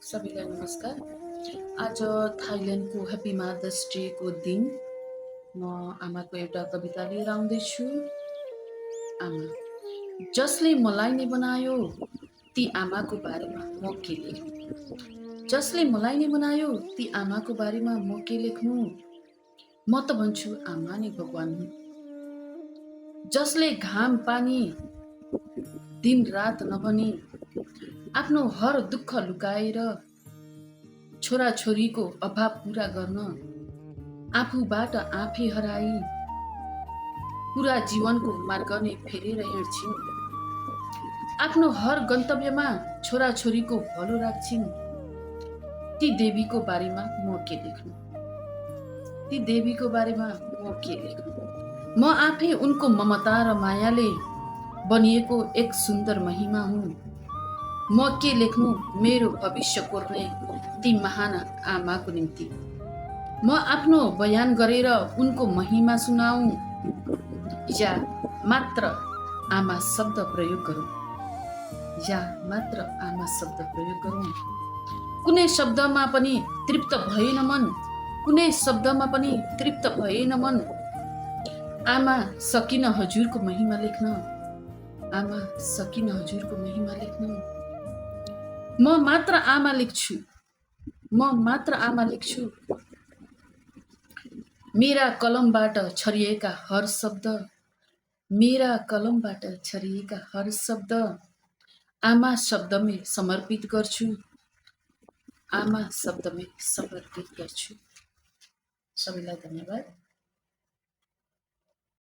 सबैलाई नमस्कार। आज थाइल्यान्डको ह्याप्पी मदर्स डेको दिन म आमाको एउटा कविता लिएर आउँदैछु। आमा, जसले मलाई नै बनायो ती आमाको बारेमा म के लेख्नु। जसले मलाई नै बनायो ती आमाको बारेमा म के लेख्नु। म त भन्छु आमा नै भगवान हुन्। जसले घाम पानी दिन रात नभनी आफ्नो हर दुःख लुकाएर छोराछोरीको अभाव पूरा गर्न आफूबाट आफै हराई पूरा जीवनको मार्ग नै फेरेर हिँड्छिन्। आफ्नो हर गन्तव्यमा छोराछोरीको भलो राख्छिन्। ती देवीको बारेमा म के लेख्नु। ती देवीको बारेमा म के लेख्नु। म आफै उनको ममता र मायाले बनिएको एक सुन्दर महिमा हुँ। म के लेख्नु मेरो भविष्य कोर्ने ती महान आमाको निम्ति। म आफ्नो बयान गरेर उनको महिमा सुनाऊ या मात्र आमा शब्द प्रयोग गरौँ। या मात्र आमा शब्द प्रयोग गरौँ। कुनै शब्दमा पनि तृप्त भएन मन। कुनै शब्दमा पनि तृप्त भएन मन। आमा सकिन हजुरको महिमा लेख्न। आमा सकिन हजुरको महिमा लेख्न। म मात्र आमा लेख्छु। म मात्र आमा लेख्छु। मेरा कलमबाट छरिएका हर शब्द, मेरा कलमबाट छरिएका हर शब्द आमा शब्दमै समर्पित गर्छु। आमा शब्दमै समर्पित गर्छु। सबैलाई धन्यवाद।